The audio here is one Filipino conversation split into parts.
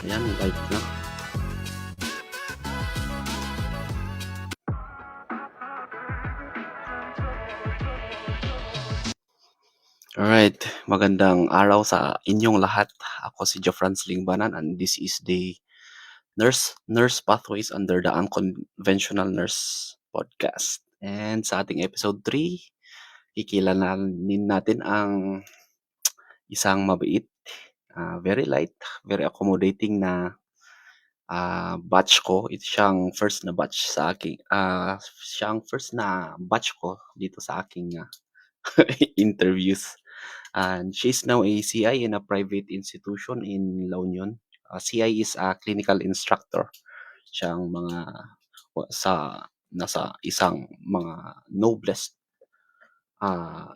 Ayan, live na. Alright, magandang araw sa inyong lahat. Ako si Jofrans Lingbanan and this is the Nurse Pathways under the Unconventional Nurse Podcast. And sa ating episode 3, kikilalanin natin ang isang mabait, very light, very accommodating na batch ko. Siyang first na batch sa aking siyang first na batch ko dito sa aking interviews. And she's now a CI in a private institution in La Union. CI is a clinical instructor. Siyang nasa isang ah,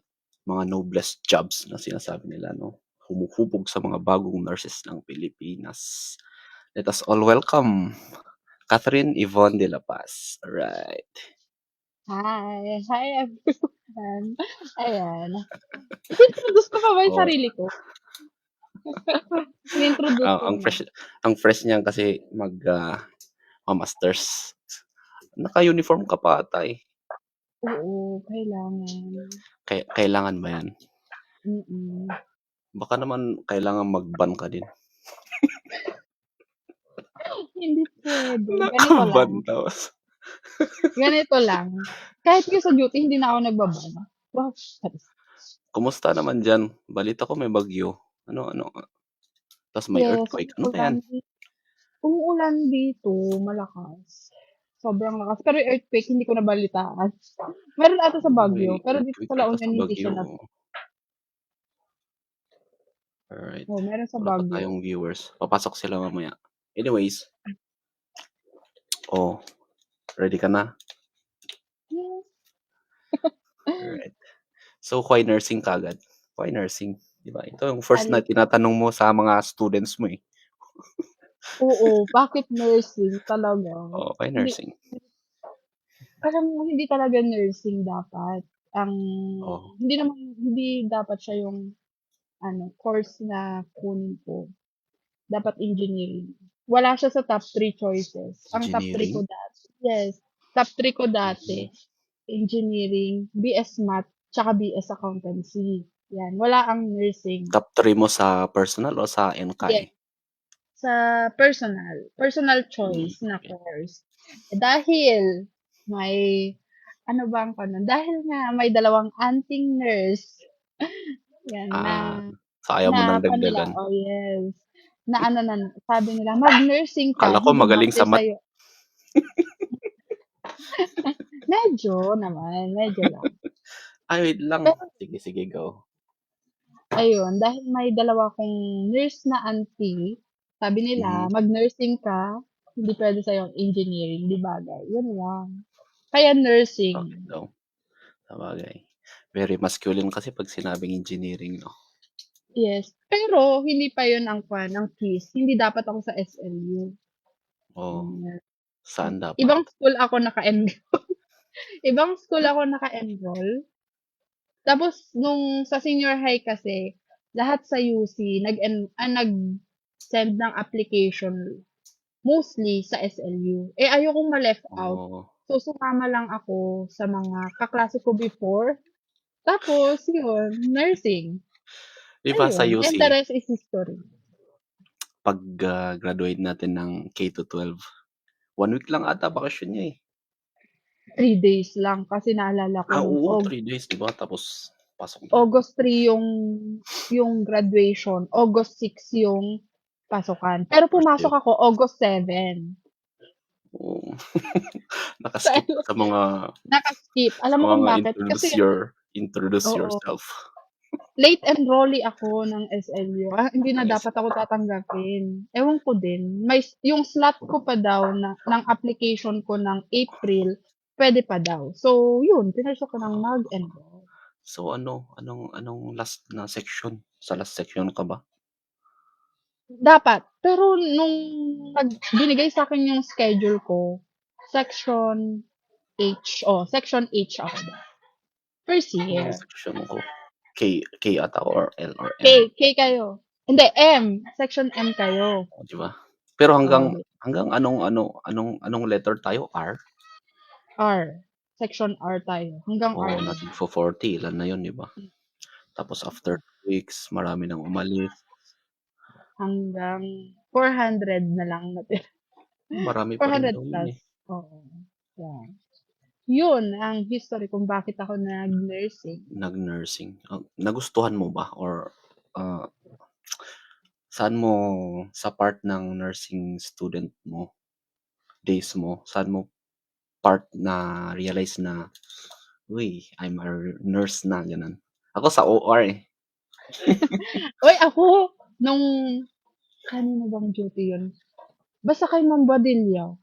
mga noblest jobs na sinasabi nila, no? Humuhubog sa mga bagong nurses ng Pilipinas. Let us all welcome Catherine Yvonne de la Paz. Alright. Hi everyone. Ayan. Inintroduce ko pa ba yung Oh, sarili ko? Inintroduce ko ang na. fresh niyan kasi masters. Naka-uniform ka pa ata eh. Oo, kailangan. Kailangan ba yan? Mm-mm. Baka naman kailangan mag-ban ka din. Hindi pwede. Ganito Naka-ban lang. tapos. Ganito lang. Kahit yung sa duty, hindi na ako nagbaban. Wow. Kumusta naman dyan? Balita ko may bagyo. Ano? Tapos may Yes, earthquake. Ano ba yan? umuulan dito, malakas. Sobrang lakas. Pero yung earthquake, hindi ko nabalitaan. Meron ata sa Baguio, May pero dito earthquake sa La ata sa Union, hindi siya bagyo. na. Alright. Oh, meron sa Wala pa Baguio. tayong viewers. Papasok sila mamaya. Anyways. Oh, ready ka na? Yes. Alright. So, why nursing kagad? Why nursing? Diba? Ito yung first na tinatanong mo sa mga students mo eh. Oo, bakit nursing talaga? Oh, why Hindi, nursing? parang hindi talaga nursing dapat. Ang Oh, hindi dapat siya yung course na kunin ko. Dapat engineering. Wala siya sa top 3 choices. Ang top 3 ko engineering? dati. Yes, top 3 ko dati. Engineering, BS Math, tsaka BS Accountancy. Yan, wala ang nursing. Top 3 mo sa personal o sa NKI? Yes, sa personal choice na Okay. course. Dahil may ano bang kanon? Dahil nga may dalawang aunting nurse. Yan So ayaw mo na nang nila, dagdagan. oh yes. Na sabi nila, mag-nursing ka, Akala ko hindi magaling base sa math. sa'yo. Medyo naman, medyo lang. Ay, wait lang. Pero Sige, go. ayun, dahil may dalawa kong nurse na auntie, sabi nila, mag-nursing ka, hindi pwede sa'yo ang engineering, di bagay. Yun lang. Kaya nursing. Bakit daw? Sabagay. Very masculine kasi pag sinabing engineering, no? Yes. Pero hindi pa yun ang keys. Hindi dapat ako sa SLU. Oh, Ganyan. saan dapat? Ibang school ako naka-enroll. Ibang school ako naka-enroll. Tapos nung sa senior high kasi, lahat sa UC nag-send ng application mostly sa SLU. Eh ayokong ma-left out. Oh, So sumama lang ako sa mga kaklase ko before. Tapos yun, nursing. di ba sa Ayun. And the UC, rest is history. pag graduate natin ng K to 12, 1 week lang ata bakasyon niya eh. 3 days lang kasi naalala ko nung Oo, 3 days, di ba? Tapos, pasok na. August 3 yung graduation, August 6 yung pasukan. Pero First pumasok day. ako August 7. Oo. Nakaskip ka sa mga Naka-skip. Alam mo kung bakit? Kasi introduce oo, yourself. late enrollee ako ng SLU. Hindi na dapat ako tatanggapin. Ewan ko din. Yung slot ko pa daw ng application ko ng April, pwede pa daw. So, yun, pinasok ko ng mag-enroll. So anong last na section? Sa last section ka ba? Dapat. Pero nung binigay sa akin yung schedule ko, section H. Oh, section H ako. First year. Section ko. K ata or L or M. K kayo. Hindi, M. Section M kayo. O, di ba? Pero hanggang Okay. hanggang anong letter tayo, R? R. Section R tayo. Hanggang Oo, R lang. nagfo-40 ilan na 'yun, 'di ba? Tapos after 2 weeks marami nang umalis. Hanggang 400 na lang natira. Marami pa rin 400 daw 'yun, plus. eh, Oo. Yeah. Yun ang history kung bakit ako nag-nursing. nag-nursing. Nagustuhan mo ba or, ah, saan mo sa part ng nursing student mo, days mo, saan mo part na realize na, "Uy, I'm a nurse na," gano'n? Ako sa OR, eh. Uy, ako, nung, kanino bang duty yun? Basta kay Ma'am Badilla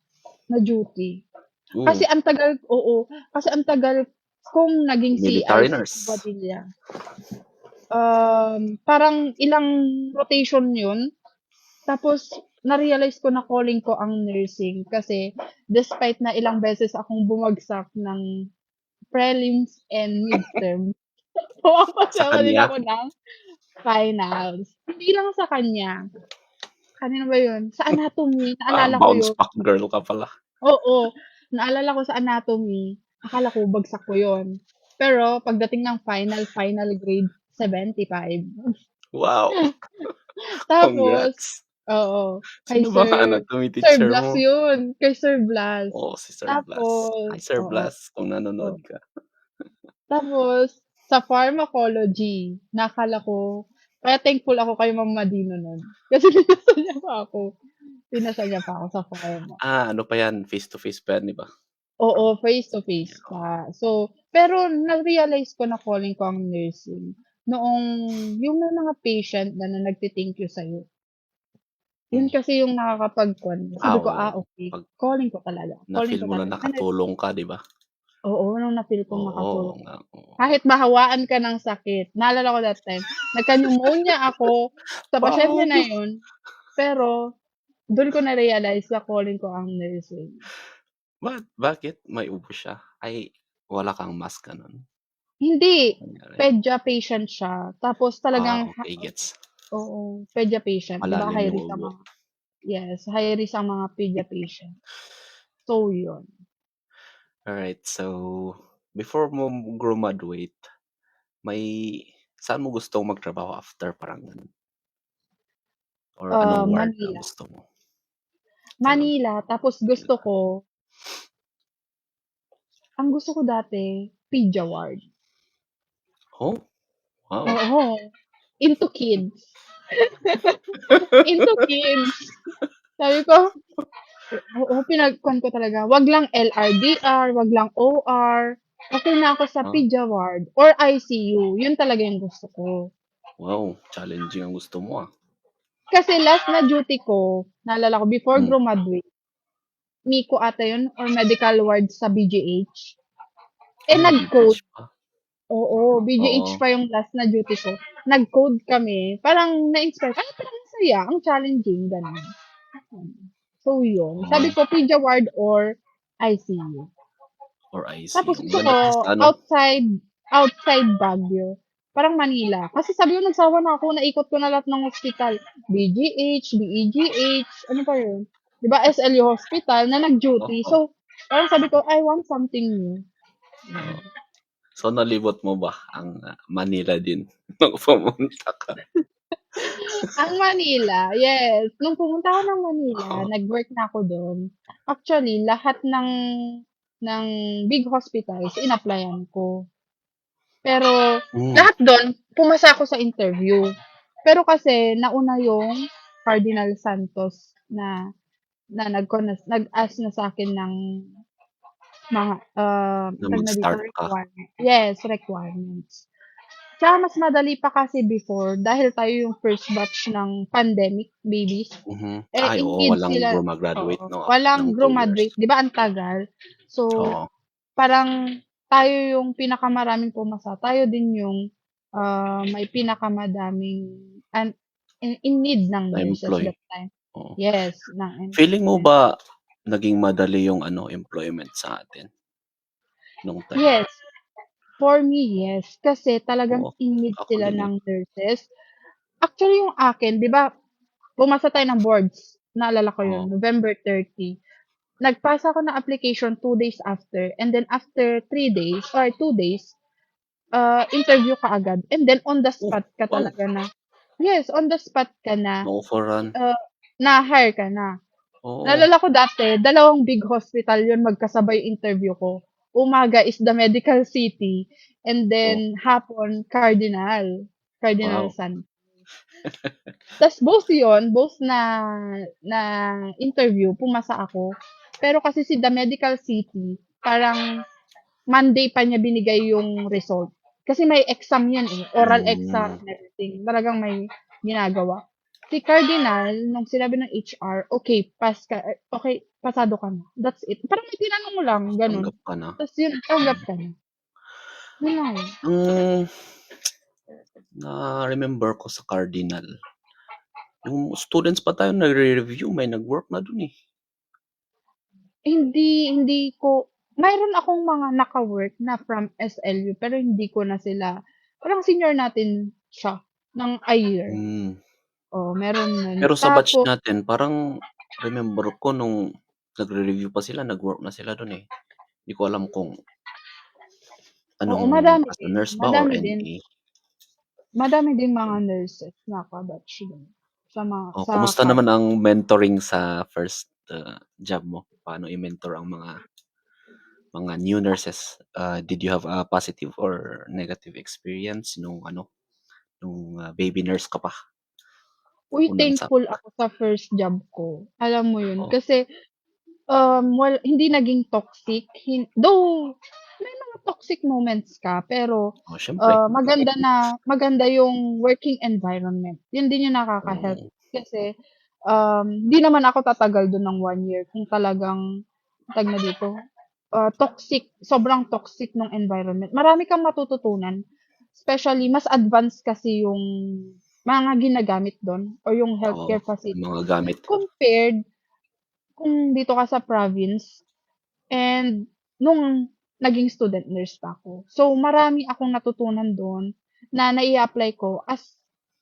na duty. Kasi Oo, ang tagal, oo, kasi ang tagal kong naging CR military sa Ma'am nurse. Badilla. Parang ilang rotation yun. Tapos, na-realize ko na calling ko ang nursing kasi despite na ilang beses akong bumagsak ng prelims and midterm, Sa pumapasok din kanya, ako ng finals. Hindi lang sa kanya. Kanino ba yun? Sa anatomy, naalala ko bounce yun. back girl ka pala. Oo, naalala ko sa anatomy, akala ko bagsak ko yun. Pero pagdating ng final grade, 75. Wow, Tapos, congrats. oo, kay Sino bang anatomy teacher Blas mo? yun, kay Sir Blas. Oo, si Sir Blas. Hi, Tapos, Sir oo, Blas, kung nanonood oo. ka. Tapos, sa pharmacology, nakala ko, kaya thankful ako kay Ma'am Madino nun. Kasi pinasa niya pa ako. Pinasa niya pa ako sa pharma. Ano pa 'yan, face to face pa 'yan, 'di ba? Oo, face to face Yeah, pa. So, pero na-realize ko na calling ko ang nursing noong yung may mga patient na nagte-thank you sa'yo. Yun hmm. kasi yung nakakapag-kuwan, sabi ko, Oo, okay, 'pag calling na-feel ko mo na talaga. nakatulong ka, 'di ba? Oo, nung na-feel kong Oo nakatulong. nga, oo. Kahit mahawaan ka ng sakit, naalala ko that time, nagka-pneumonia ako sa pasyente na Paano? yun, pero dun ko na-realize na calling ko ang nursing. Bakit may ubo siya? Ay, wala kang mask gano'n? Hindi, Kunyari, pedya patient siya, tapos talagang okey gets. oo, pedya patient, 'di ba Malalim high yung risk ang ubo. mga, yes, high risk ang mga pedya patient. So yun. Alright, so before mo grumaduate, may saan mo gustong magtrabaho after, parang gano'n? Or anong ward ang Manila. gusto mo, gano'n? Manila, tapos gusto ko, ang gusto ko dati, pedya ward. Oh, wow. Oo, into kids. Into kids. Sabi ko, oo, pinagkuhan ko talaga. Wag lang LRDR, wag lang OR. Okay na ako sa Ah, pedya ward or ICU. Yun talaga yung gusto ko. wow, challenging ang gusto mo, ah. Kasi last na duty ko, naalala ko, before Hmm, graduate, Miko ata yun, or medical ward sa BGH. BGH Nag-code. pa, Oo, BGH oo, pa yung last na duty ko. Nag-code kami. Parang na-inspire. Ay, parang masaya. Ang challenging, ganun. So, yun. Sabi oo, ko, Pedia Ward or ICU. or Tapos ICU. gusto ko, Maganda kasi sa ano, outside Baguio. Parang Manila. Kasi sabi ko, nagsawa na ako, naikot ko na lahat ng hospital. BGH, BEGH, ano pa yun? Diba, SLU Hospital na nag-duty. oo, So, parang sabi ko, I want something new. oo. So, nalibot mo ba ang, Manila din nung pumunta ka? Ang Manila, yes. Nung pumunta ako ng Manila, Oo, nag-work na ako do'n. Actually, lahat ng big hospitals in-applyan ko. Pero hmm, lahat do'n, pumasa ako sa interview. Pero kasi nauna yung Cardinal Santos na nag-ask na sa'kin ng mga, na tawag na dito, mag-start ka. yes, requirements. Tsaka mas madali pa kasi before dahil tayo yung first batch ng pandemic babies. Mhm. Ay, In oo, need walang sila, grumagraduate oo, 'no, walang ng 2 years. grumaduate, 'di ba ang tagal? So, Oo, parang tayo yung pinakamaraming pumasa, tayo din yung, may pinakamadaming in need ng nurses na-employ, that time. oo. Yes, ng Feeling mo employment. ba naging madali yung ano, employment sa atin nung time? Yes, for me, yes. Kasi talagang Oo, in need ako sila din, eh. ng nurses. Actually, yung akin, 'di ba, pumasa tayo ng boards. naalala ko Oo. yun, November 30. Nagpasa ako ng application 2 days after, and then after 3 days or 2 days, interview ka agad. And then on the Oh, spot ka wow, talaga na, yes, on the spot ka na, na-offeran. uh, na-hire ka na. Oo, Naalala ko dati, dalawang big hospital yun magkasabay interview ko. Umaga is the Medical City, and oh, then hapon Cardinal wow. San. Tas both na interview, pumasa ako. Pero kasi si the Medical City, parang Monday pa niya binigay yung result. Kasi may exam yan eh, oral exam Hmm, and everything. Talagang may ginagawa. Si Cardinal, nung sinabi ng HR, okay, pass ka, okay, pasado ka na. That's it. Parang may tinanong mo lang, ganun. tanggap ka na. Tapos yun, tanggap Hmm. ka na. Yun lang. Ang na-remember ko sa Cardinal, yung students pa tayo nagre-review, may nag-work na dun eh. Hindi ko, mayroon akong mga naka-work na from SLU, pero hindi ko na sila, parang senior natin siya ng a year. Hmm. Oh, meron nun. Pero sa batch Tapos, natin, parang remember ko nung nagre-review pa sila, nag-work na sila dun eh. Hindi ko alam kung oo, anong madami as a din. nurse ba or Madami din. NA. Madami din mga nurses na kabatch dun. Oh, Sa kumusta card. naman ang mentoring sa first job mo? Paano i-mentor ang mga new nurses? Did you have a positive or negative experience nung baby nurse ka pa, Uy, unang thankful ako sa first job ko. Alam mo yun? oh, Kasi, hindi naging toxic. Though, may mga toxic moments ka, pero, oh siyempre. maganda yung working environment. Yun din yung nakaka-help. Oo, Kasi, di naman ako tatagal dun ng 1 year kung talagang, tag na dito, sobrang toxic ng environment. Marami kang matututunan. Especially, mas advanced kasi yung mga ginagamit dun or yung oo, healthcare yung facility mga gamit. compared kung dito ka sa province and nung naging student nurse pa ako. So, marami akong natutunan dun na nai-apply ko as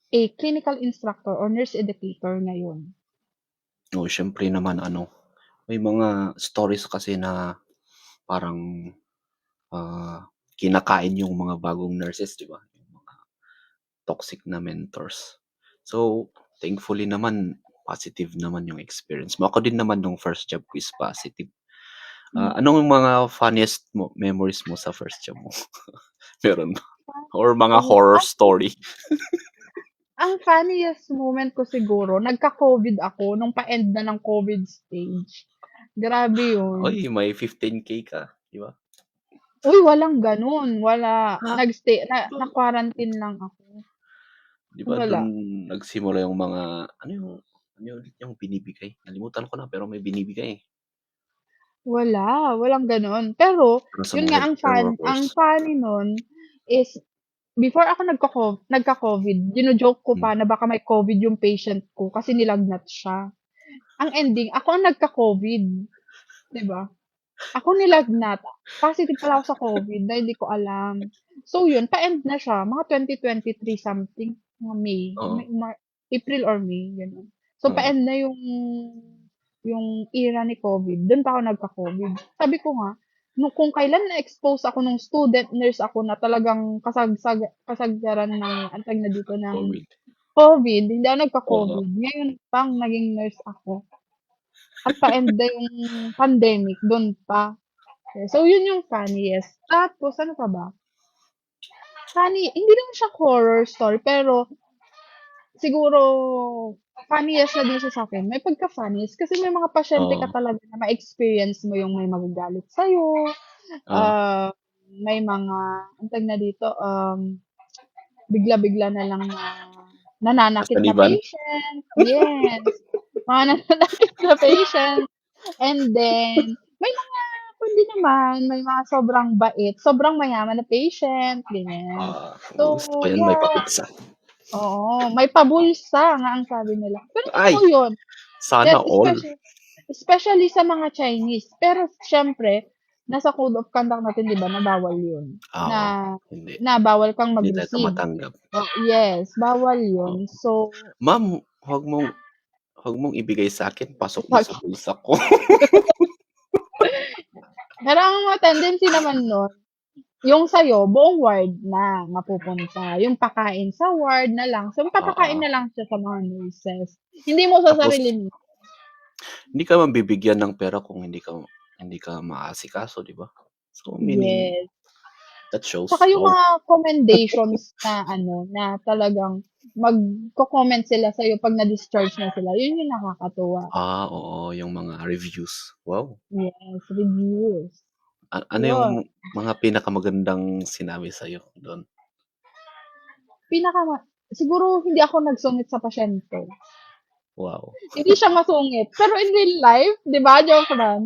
a clinical instructor or nurse educator ngayon. Oo, siyempre naman may mga stories kasi na parang, kinakain yung mga bagong nurses, 'di ba? Yung mga toxic na mentors. So, thankfully naman positive naman yung experience mo. Ako din naman nung first job ko is positive. Anong mga funniest memories mo sa first job mo? Meron ba? Or mga Oo, horror story? ang funniest moment ko siguro, nagka-COVID ako nung pa-end na ng COVID stage. Grabe yun. Uy, may 15K ka, 'di ba? Uy, walang gano'n, wala. Ha? Nag-stay, 'Di ba na-quarantine lang ako. 'di ba Wala. dun nagsimula yung mga ano yung ulit yung binibigay? Nalimutan ko na pero may binibigay, eh, Walang gano'n. Pero, para sa yun mga nga healthcare ang workers. funny nun is before ako nagka-COVID, jino-joke ko Hmm, pa na baka may COVID yung patient ko kasi nilagnat siya. Ang ending, ako ang nagka-COVID, 'di ba? Ako nilagnat. Positive pala ako sa COVID na hindi ko alam. So yun, pa-end na siya, mga 2023 something, mga oo, April or May, gano'n. So oo, pa-end na yung era ni COVID, dun pa ako nagka-COVID. Sabi ko nga, kung kailan na-expose ako nung student nurse ako na talagang kasagsaran ng antag na dito ng COVID. COVID, hindi ako Oo, nagka-COVID. Ngayon pang naging nurse ako at pa-end na yung pandemic, dun pa. So, yun yung funniest. Tapos, ano pa ba? Hindi naman siya horror story, pero siguro, funniest na din siya sa'kin. May pagka-funniest kasi may mga pasyente ka oo, talaga na ma-experience mo yung may magagalit sa'yo, oo. may mga, ang tawag na dito, bigla-bigla na lang na nananakit na Nasaniban? patient. Yes. Mga nananakit na patient. And then, may mga kundi naman, may mga sobrang bait, sobrang mayaman na patient, ganyan. So, Gusto ko yan may yeah, pa-pizza. oo, may pabulsa nga ang sabi nila. Pero Ay, totoo yun. sana Then, all. especially sa mga Chinese. Pero, syempre, nasa code of conduct natin, di ba, na bawal yun. Na, Oo, hindi. na bawal kang Hindi tayo mag-receive. tumatanggap. Oh, yes, bawal Oo. yun. So, Ma'am, 'wag mong Huwag mong ibigay sa'kin, pasok mo sa Pag bulsa ko. pero ang mga tendency naman nun, yung sa'yo buong ward na mapupunta, yung pakain sa ward na lang, so Oo. papakain na lang siya sa mga nurses, hindi mo Tapos sasarilin mo. hindi ka mabibigyan ng pera kung hindi ka maasikaso, 'di ba? So, meaning Yes. that shows Tsaka yung how mga commendations na ano, na talagang magko-comment sila sa'yo 'pag na-discharge na sila, yun yung nakakatuwa. oo, yung mga reviews. Wow! Yes, reviews. Ano yung Yun, mga pinakamagandang sinabi sa'yo do'n? pinaka siguro hindi ako nagsungit sa pasyente. Wow! Hindi siya masungit, pero in real life, 'di ba, joke lang,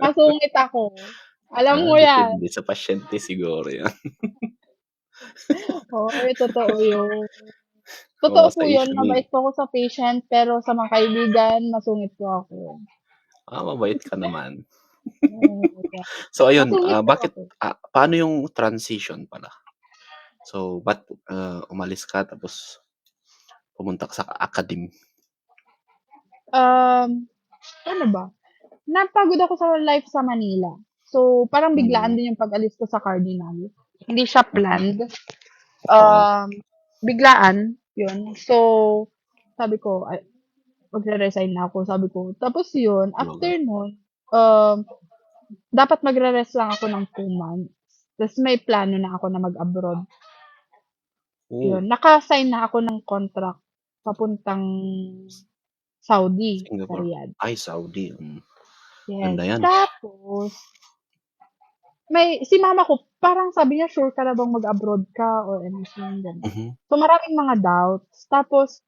masungit ako. Alam mo 'yan. Depende sa pasyente siguro 'yan. Oo, totoo yun. Oo, Totoo po sa yun, usually mabait po ako sa patient, pero sa mga kaibigan, masungit po ako. mabait ka naman. Oo, kaya So ayun, masungit po bakit ako. paano yung transition pala? So, ba't, umalis ka tapos pumunta ka sa academe? Ano ba? Napagod ako sa life sa Manila. So, parang biglaan Hmm, din yung pag-alis ko sa Cardinal. Hindi siya mhm, planned. oo, Um, Biglaan, yun. So, sabi ko, ay, magre-resign na ako, sabi ko. Tapos yun, talaga. after nun, um, dapat magre-rest lang ako ng 2 months. Tapos may plano na ako na mag-abroad. Oh, Yun, naka-sign na ako ng contract papuntang Saudi, sa Singapore. Riyadh. Ay, Saudi, Yes. ganda 'yan. Tapos, si mama ko, parang sabi niya, sure ka na bang mag-abroad ka or anything, gano'n. Mhm, So, maraming mga doubts. Tapos,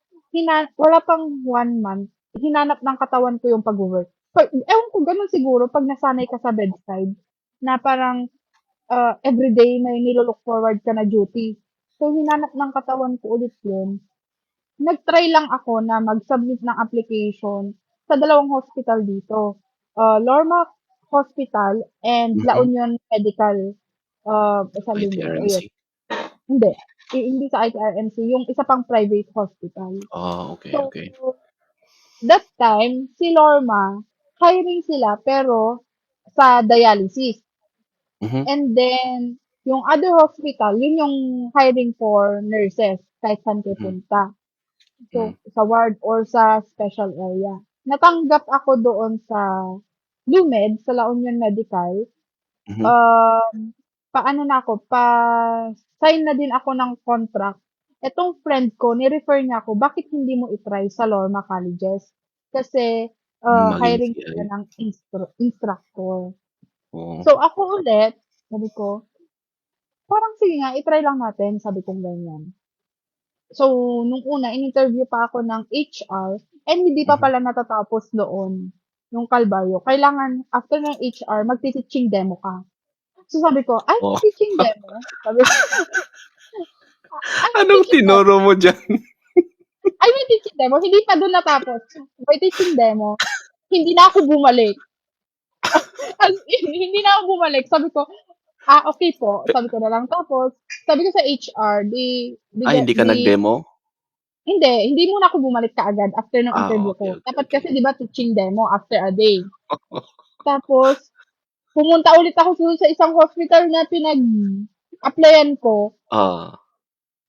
wala pang 1 month, hinanap ng katawan ko yung pag-work. Ewan ko, gano'n siguro, pag nasanay ka sa bedside, na parang everyday may nilo-look forward ka na duty. So, hinanap ng katawan ko ulit yun. Nag-try lang ako na mag-submit ng application sa dalawang hospital dito. Lorma Hospital and La mhm, Union Medical, sa Lugo, ayun. ITRMC. Hindi, hindi sa ITRMC, yung isa pang private hospital. Okey, So, okey. that time, si Lorma, hiring sila pero sa dialysis. Mhm, And then, yung other hospital, yun yung hiring for nurses kahit saan kayo mhm, punta. hmm, So, sa ward or sa special area. Natanggap ako doon sa LUMED, sa La Union Medical. mhm, Paano na ako, pa-sign na din ako ng contract. Etong friend ko, ni-refer niya ako, bakit hindi mo i-try sa Lorma Colleges? Kasi, maging hiring sila CI, ng instructor. oo, So, ako ulit, sabi ko, parang sige nga, i-try lang natin, sabi kong ganyan. So, nung una, in-interview pa ako ng HR and hindi pa mhm, pala natatapos doon yung kalbaryo. Kailangan, after ng HR, magti-teaching demo ka. So, sabi ko, ay, oo. may teaching demo? Sabi ko, ay, may Anong teaching demo? tinuro mo diyan? Ay, may teaching demo? Hindi pa doon natapos. May teaching demo. Hindi na ako bumalik. As in, hindi na ako bumalik. Sabi ko, okay po. Sabi ko na lang. Tapos, sabi ko sa HR, Hindi ka di nag-demo? hindi muna ako bumalik kaagad after ng interview Okey, ko. okey, Dapat okey. kasi 'di ba teaching demo after a day. Tapos pumunta ulit ako dun sa isang hospital na pinag-applyan ko. Ah,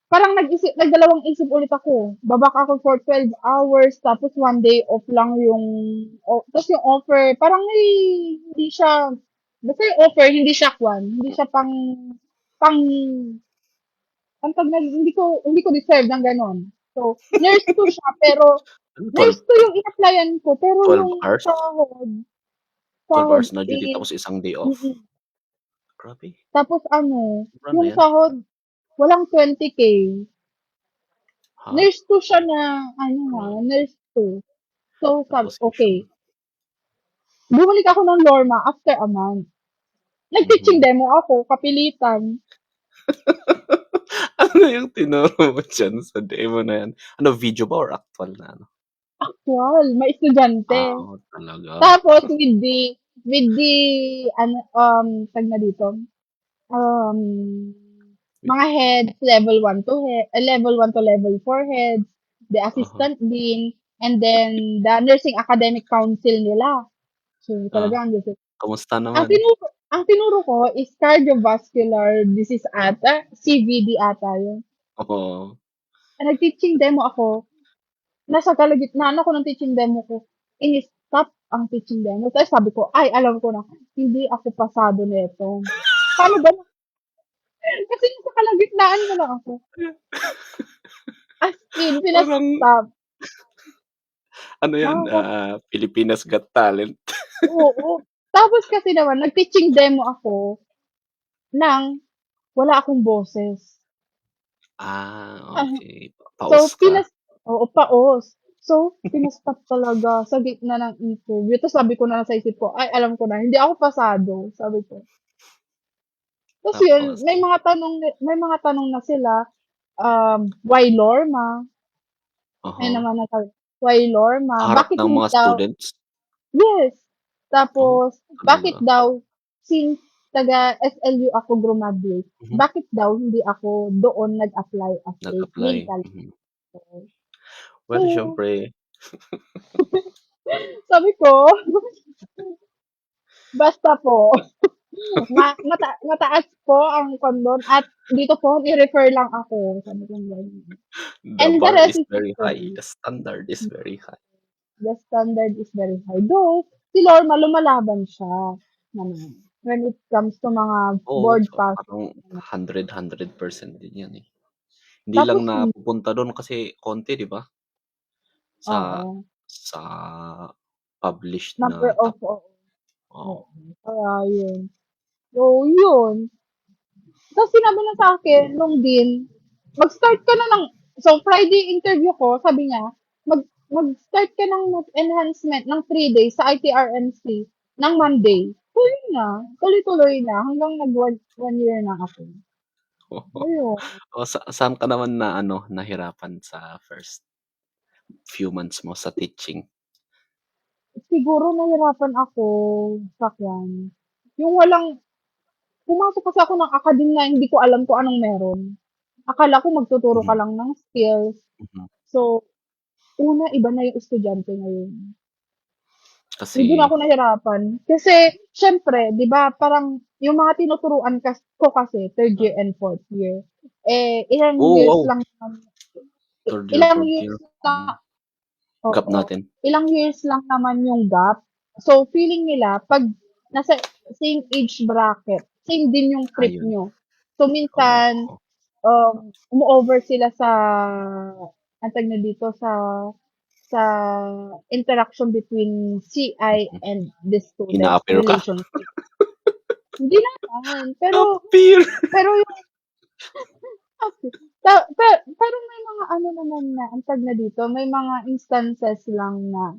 Parang nagdalawang isip ulit ako. Babak ako for 12 hours tapos 1 day off lang yung tapos yung offer parang hindi siya basta yung offer hindi siya hindi siya pang ang tawag na hindi ko deserve ng gano'n. So, nurse 2 siya pero ano nurse 2 yung in-applyan ko pero 12 yung hours? sahod 12 sahod, hours na duty tapos isang day off? mm. Grabe, Tapos ano, sobra na yung 'yan. sahod walang 20K. Ha? Nurse 2 siya na ano, Grabe, nurse 2. So, tapos okey. usual Bumalik ako ng Lorma after a month. Nag-teaching mhm. demo ako, kapilitan. Ano yung tinuro mo diyan sa demo na 'yan? Ano, video ba or actual na ano? Aktuwal, may estudyante. Oo, talaga? Tapos with the ano, tawag na dito, um, mga heads, level 1 to level 4 heads, the Uh-huh, assistant dean. And then, the nursing academic council nila. So, Ah, talaga ang gusto. kamusta Ang naman? tinuro, ang tinuro ko is cardiovascular disease ata, CVD ata yun. Oo. Nag-teaching demo ako, nasa kalagitnaan ako ng teaching demo ko, ini-stop ang teaching demo. Tapos sabi ko, ay, alam ko na, hindi ako pasado nito. Paano ba? Kasi nasa kalagitnaan mo lang ako. As in, Parang pinastop. ano 'yan, Nakaka- Pilipinas Got Talent. Oo. Tapos kasi naman, nag-teaching demo ako nang wala akong boses. Ah, Ah, okey. so, Paus ka. oo, paos. So, pinastop talaga sa gitna ng interview. Tapos sabi ko na lang sa isip ko, ay, alam ko na, hindi ako pasado. Sabi ko. Tapos yun, Tapos may mga tanong na sila, why Lorma? May uh-huh. naman na sabi, why Lorma? Sa harap Bakit ng hindi mga daw? students? Yes. Oh, Tapos, bakit talaga? daw, since taga SLU ako graduate, Mhm, bakit daw hindi ako doon nag-apply as a nag-apply, clinical mhm. doctor? So, Well, siyempre sabi ko, basta po, mataas po ang kondon at dito po, i-refer lang ako. Sabi ko ganyan. the And the bar rest is is very high, history. the standard is very high. The standard is very high. Though, si Lorma lumalaban siya naman. When it comes to mga Oo, board passes. parang 100% din 'yan, eh. Hindi lang Tapos, napupunta dun kasi konti, 'di ba? Sa oo, sa published number na of, top, oo, oo. oo. Kaya yun. So, yun. Tapos sinabi na sa akin, nung din, mag-start ka na ng, so Friday interview ko, sabi niya, mag-start ka ng enhancement ng 3 days sa ITRMC ng Monday. So, yun na. Tuloy-tuloy na. Hanggang nag one year na ako. Ayun. O saan ka naman na ano, nahirapan sa first few months mo sa teaching? Siguro nahirapan ako sa kwan. Yung walang, pumasok kasi ako ng academe na hindi ko alam kung anong meron. Akala ko magtuturo ka Mhm, lang ng skills. mhm. So, una, iba na yung estudyante ngayon. Doon Kasi ako nahirapan. Kasi, syempre, di ba, parang yung mga tinuturuan ko kasi, third year and fourth year, ilang oh, years wow, lang naman, third year, ilang fourth years year, lang, gap oo, natin. ilang years lang naman yung gap. So, feeling nila, pag nasa same age bracket, same din yung trip Ayun, nyo. So, minsan, oo, umu-over sila sa, ang tawag na dito, sa interaction between CI mhm. and the student Ina-appear ka? relationship. Hindi naman, Appear! pero yung pero may mga ano naman na, ang tawag na dito, may mga instances lang na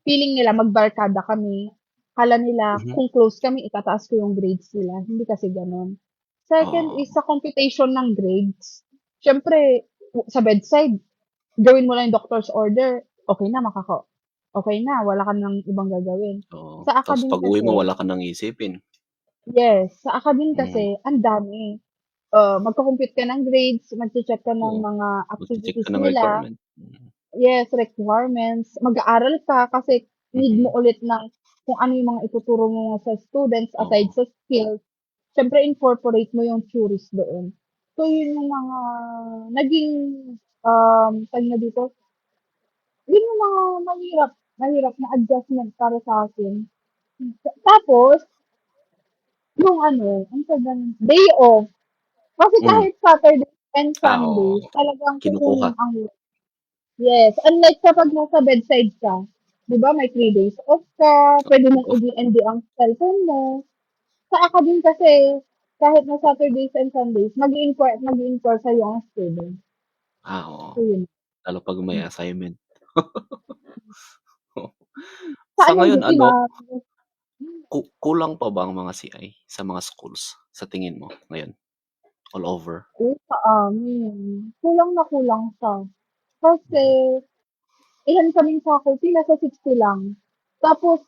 feeling nila magbarkada kami. Akala nila Mhm, kung close kami, itataas ko yung grades nila. Hindi kasi gano'n. Second is oo, sa computation ng grades. Siyempre, sa bedside, gawin mo lang yung doctor's order, okey na okey na, wala ka ng ibang gagawin. oo. Sa Tapos academe pag-uwi mo kasi, wala ka nang isipin. yes, sa academe kasi Mhm, ang dami. Magko-compute ka ng grades, magche-check ka ng oo, mga magche-check ka activities ng nila, requirement. yes, requirements, mag-aaral ka kasi need mo Mhm, ulit ng kung ano yung mga ituturo mo sa students aside oo, sa skills, siyempre incorporate mo yung theories doon. So, yun yung mga naging, tawag na dito, yun yung mga mahirap mahirap na adjustment para sa akin. Tapos, yung ano, ano tawag dun, day off. Kasi hmm, kahit Saturday and oo, Sunday, talagang kinukuha, kukunin ang work. Yes, unlike kapag nasa bedside ka, 'di ba may 3 days off ka, pwede mong totoo. i-DND ang cellphone mo. Sa academe kasi, kahit na Saturdays and Sundays, mag-i-inquire sa'yo ang student. Oo, So, yun. lalo 'pag may assignment. Sa Saan yung ngayon buti ano, na kulang pa ba ang mga CI sa mga schools sa tingin mo ngayon, all over? sa amin, kulang na kulang siya. Kasi Mhm, ilan kaming faculty, nasa 60 lang. Tapos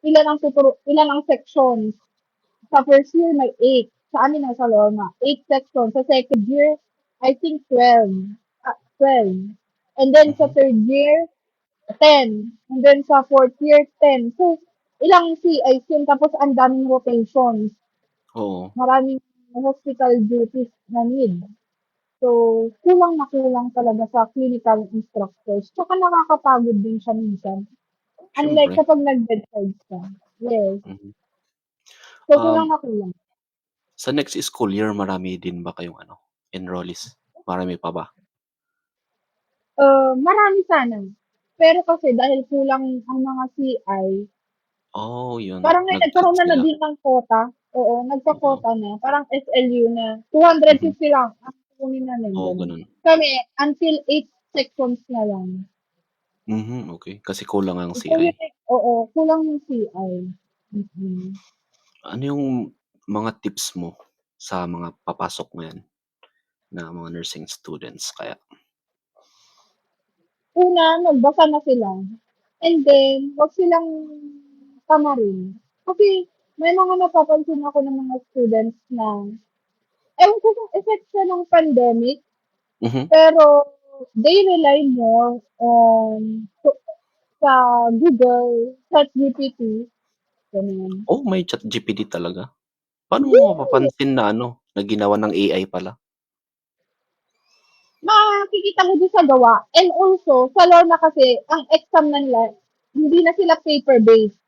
ilan ang sections. Sa first year may 8. Sa amin nasa Lorna, 8 sections. Sa second year, I think 12. 12. And then sa Mhm. third year, 10. And then sa fourth year, 10. So, ilang CIs yun. Tapos ang daming rotations. Oo, Maraming hospital duties na need. So, kulang na kulang talaga sa clinical instructors. Tsaka nakakapagod din siya minsan. Unlike siyempre. kapag nag-bedside ka. Yes. Mhm. So, kulang Um, na kulang. sa next school year marami din ba kayong ano, enrollees? Marami pa ba? Marami sana. Pero kasi dahil kulang ang mga CI, Oh, yun, parang may nag-cut nagkaroon na sila. din ng quota. Oo, Oo, nagka-quota na. Parang SLU na. mhm. 250 lang ang kunin namin. Oo, Ganun. gano'n. Kami, until 8 sections na lang. Mhm, okey. Kasi kulang ang So, CI. yun eh, oo, kulang yung CI. Mm-mm. Ano yung mga tips mo sa mga papasok ngayon na mga nursing students kaya? Una, magbasa na sila. And then, wag silang tamarin. Kasi, may mga napapansin ako ng mga students na, ewan ko kung effect siya ng pandemic, Mhm. pero they rely more on sa Google, ChatGPT, ganun. Oh, may ChatGPT talaga? Paano mo Yes! mapapansin na ano, na ginawa ng AI pala? Makikita mo din sa gawa. And also, sa law na kasi, ang exam na nila, hindi na sila paper-based.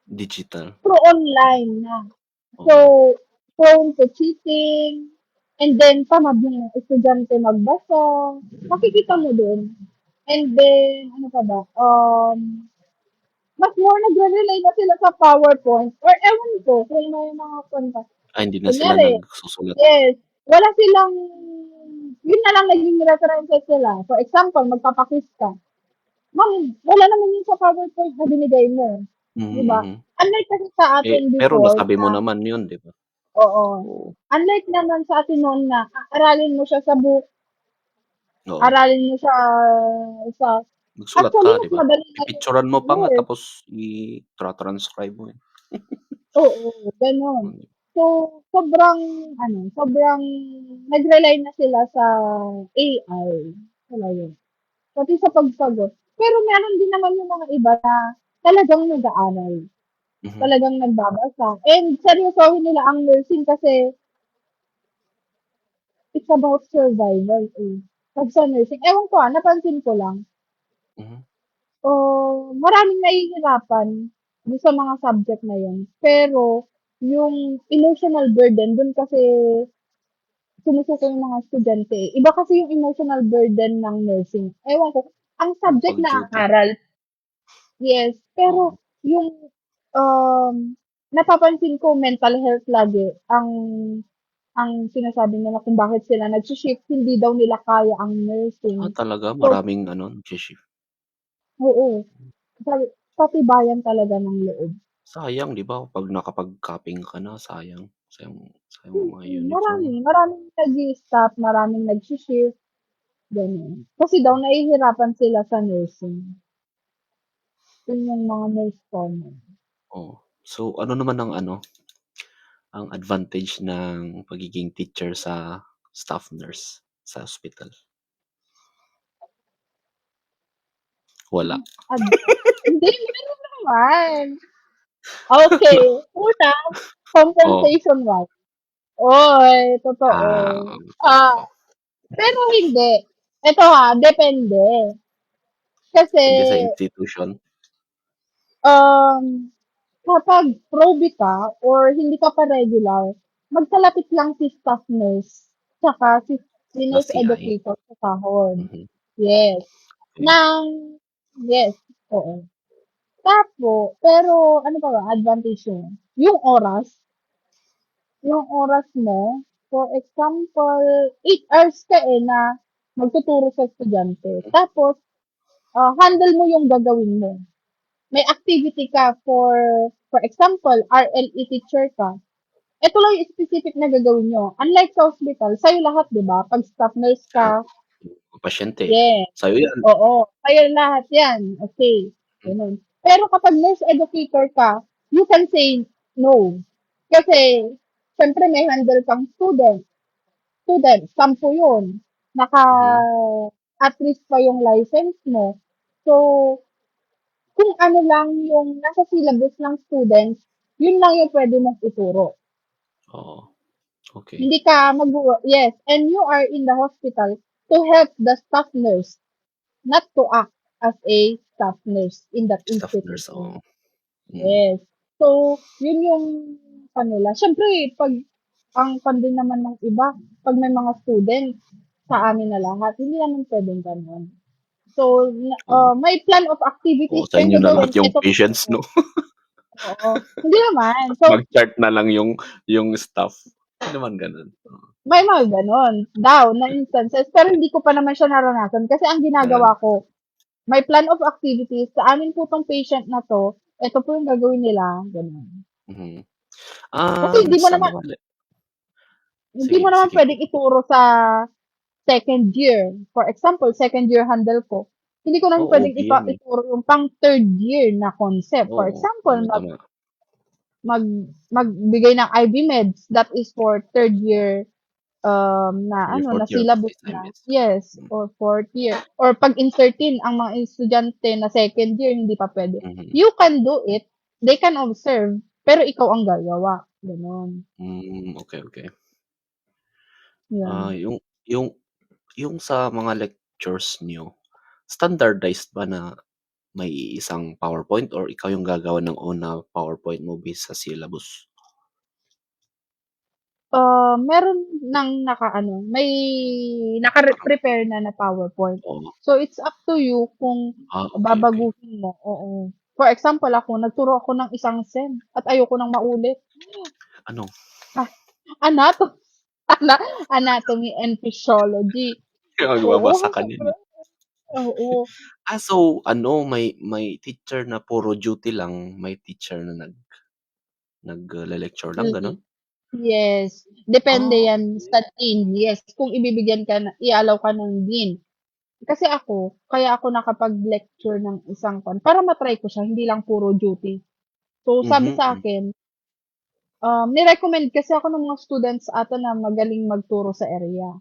Digital, Through online na. So, oo. prone to cheating, and then tamad yung estudyante magbasa. Makikita mo dun. And then, ano pa ba? Mas more nagre-rely na sila sa PowerPoint or ewan ko kung may mga konta. Hindi na sila Kunyari, nagsusulat. yes, wala silang, yun na lang naging references sila. For example, magpapaquiz ka. Ma'am, wala naman yun sa PowerPoint na binigay mo. Di Mhm, ba? mhm. Unlike kasi sa atin Pero before nasabi mo na, naman yun, 'di ba? oo. Oo, Unlike naman sa atin noon na aralin mo siya sa book, oo. aralin mo siya sa, Magsulat ka, actually, 'di mas ba? madali na yung, Pipicturan mo pa nga yes, tapos tra-transcribe mo, eh. oo, gano'n. Hmm, So, sobrang sobrang nag-rely na sila sa AI, talaga. Pati sa pagsagot. Pero meron din naman yung mga iba na talagang nag-aaral, mhm. talagang nagbabasa. And seryosohin nila ang nursing kasi it's about survival, eh. Pag sa nursing, ewan ko napansin ko lang, Mhm. maraming nahihirapan dun sa mga subject na yun. Pero, yung emotional burden, dun kasi sumusuko yung mga estudyante, eh. Iba kasi yung emotional burden ng nursing. Ewan ko, ang subject Pag na ang duty, aral, yes. Pero, oo. yung, um, napapansin ko mental health lagi ang sinasabi nila kung bakit sila nagshi-shift, hindi daw nila kaya ang nursing. Talaga So, maraming ano, nagshi-shift. oo, sabi patibayan talaga ng loob. Sayang 'di ba, 'pag nakapag-copying ka na sayang, sayang sayang ang mga uniform. Maraming nag-i-stop, maraming nagshi-shift, gano'n. Kasi daw nahihirapan sila sa nursing. Yun yung mga nurse common. Oo. So, ano naman ang ano, ang advantage ng pagiging teacher sa staff nurse sa ospital? Wala. Hindi, meron naman. Okay, una, Oh, compensation-wise. Oy, totoo. Ah, totoo. pero hindi. Ito depende. Kasi, Depende sa institution. um, kapag proby ka or hindi ka pa regular, magkalapit lang si staff nurse tsaka si Saka nurse CI. educator sa sahod. Mhm, Yes. okey. Nang, yes, oo. Pero ano pa ba advantage yun? Yung oras mo, for example, 8 hours ka na magtuturo sa estudyante. Tapos, handle mo yung gagawin mo. May activity ka for example, RLE teacher ka. Ito lang yung specific na gagawin nyo. Unlike sa hospital, sa'yo lahat, di ba? Pag staff nurse Ah, ka, mga pasyente, yes. sa'yo 'yan. Oo, sa'yo lahat yan. Okay. Hmm, Ganun. Pero kapag nurse educator ka, you can say no. Kasi, syempre may handle kang student. 10 yun. Naka, mhm. at risk pa yung license mo. So, kung ano lang yung nasa syllabus ng students, yun lang yung pwede mong ituro. Oo, okey. Hindi ka yes, and you are in the hospital to help the staff nurse, not to act as a staff nurse in that Staff nurse, oo. institution. Mm. Yes. So, yun yung kanila. Siyempre, pag ang din naman ng iba, pag may mga students, sa amin na lahat, hindi naman pwedeng ganun. So, Oo. may plan of Oo, activities sa kayong inyo na lahat gagawin. yung Ito po. patients 'no? Oo. Hindi naman. Ta's So, mag-chart na lang yung staff. Hindi naman gano'n, oo. may mga ganon daw na instances. Pero hindi ko pa naman siya naranasan. Kasi ang ginagawa Yan, ko, may plan of activities. Sa amin po tong patient na to, ito po yung gagawin nila. Ganun. mhm. Kasi Sa mga hindi mo sige, naman sige, pwedeng ituro sa second year. For example, second year handle ko. Hindi ko naman oo, pwedeng yan, eh. ituro yung pang third year na concept. For Oo, example, tama, tama. mag, magbigay ng IV meds. That is for third year na Your ano na 4th year of syllabus na. assignments. Yes, Hmm, or fourth year. Or pag insertin ang mga estudyante na second year, hindi pa pwede. mhm. You can do it. They can observe. Pero ikaw ang gagawa. Ganon. Okey, okey. Yan. Yung yung yung sa mga lectures niyo, standardized ba na may iisang PowerPoint or ikaw yung gagawa ng own na PowerPoint mo based sa syllabus? Meron ng nakaano, may Parang naka-prepare na PowerPoint. oo. So, it's up to you kung Okey, okey. babaguhin mo, oo. For example ako, nagturo ako ng isang SEM at ayoko nang maulit. Ano? Ah, anato ana anatomy and physiology. Oo, Magbabasa ka niyan, sobra eh. oo. So ano may teacher na puro duty lang, may teacher na nagle-lecture lang gano'n? Yes, depende Ah, yan sa okey. dean, yes, kung ibibigyan ka na i-allow ka ng dean. Kasi ako, kaya ako nakapag-lecture ng isang para ma-try ko siya, hindi lang puro duty. So, sabi Mhm, sa hmm. akin, ni-recommend kasi ako ng mga students ata na magaling magturo sa area.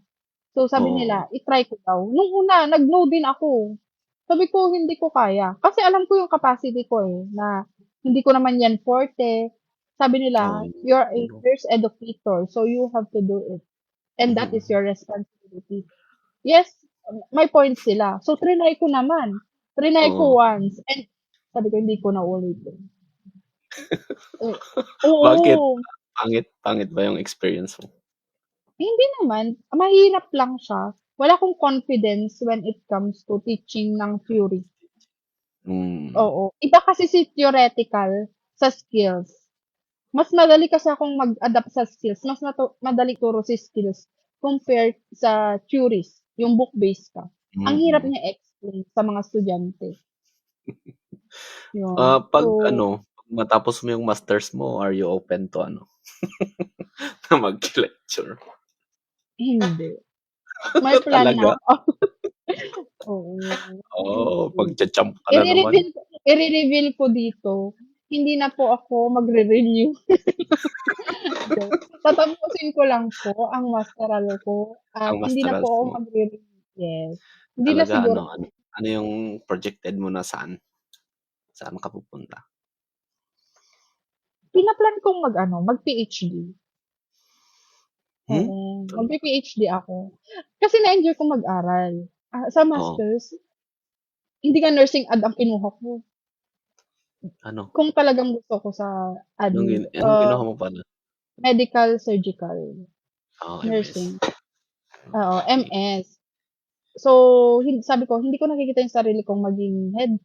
So, sabi Oo, nila, i-try ko daw. Nung una, nag-no din ako. Sabi ko, hindi ko kaya. Kasi alam ko yung capacity ko eh, na hindi ko naman yan forte. Sabi oo, nila, yung you're a ano, nurse educator, so you have to do it. And that is mhm. your responsibility. Yes, may point sila. So, trinay ko naman. Trinay ko Oo. once. And sabi ko, hindi ko na ulitin. Eh, Bakit? oo. Pangit ba yung experience mo? Hindi naman. Mahirap lang siya. Wala akong confidence when it comes to teaching ng theory. Hmm, Oo. Iba kasi si theoretical sa skills. Mas madali kasi akong mag-adapt sa skills. Mas madali turo si skills compared sa theories, yung book-based ka. Ang hirap mm. niya explain sa mga estudyante. Yun. 'Pag So, ano, 'pag matapos mo yung masters mo, are you open to ano, na mag-lecture? hindi. May plan na Talaga? ako. Oo. Magcha-champ ka na naman. I-re-reveal i-re-reveal ko dito, hindi na po ako magre-renew. Joke. Tatapusin ko lang po ang masteral ko at Ang hindi na po masterals ako mo. magre-renew. Yes. Hindi na Talaga siguro ano yung projected mo na saan? Saan ka pupunta? pinaplan kong mag-ano, mag-PhD. Hmm? Oo, Talaga? magpe-PhD ako. Kasi na-enjoy ko mag-aral. Sa Oo, masters, hindi nga nursing ad ang kinuha ko. ano, Kung talagang gusto ko sa anong kinuha mo pala? medical surgical MS. nursing. Oo, Okey. MS. So, sabi ko, hindi ko nakikita yung sarili kong maging head,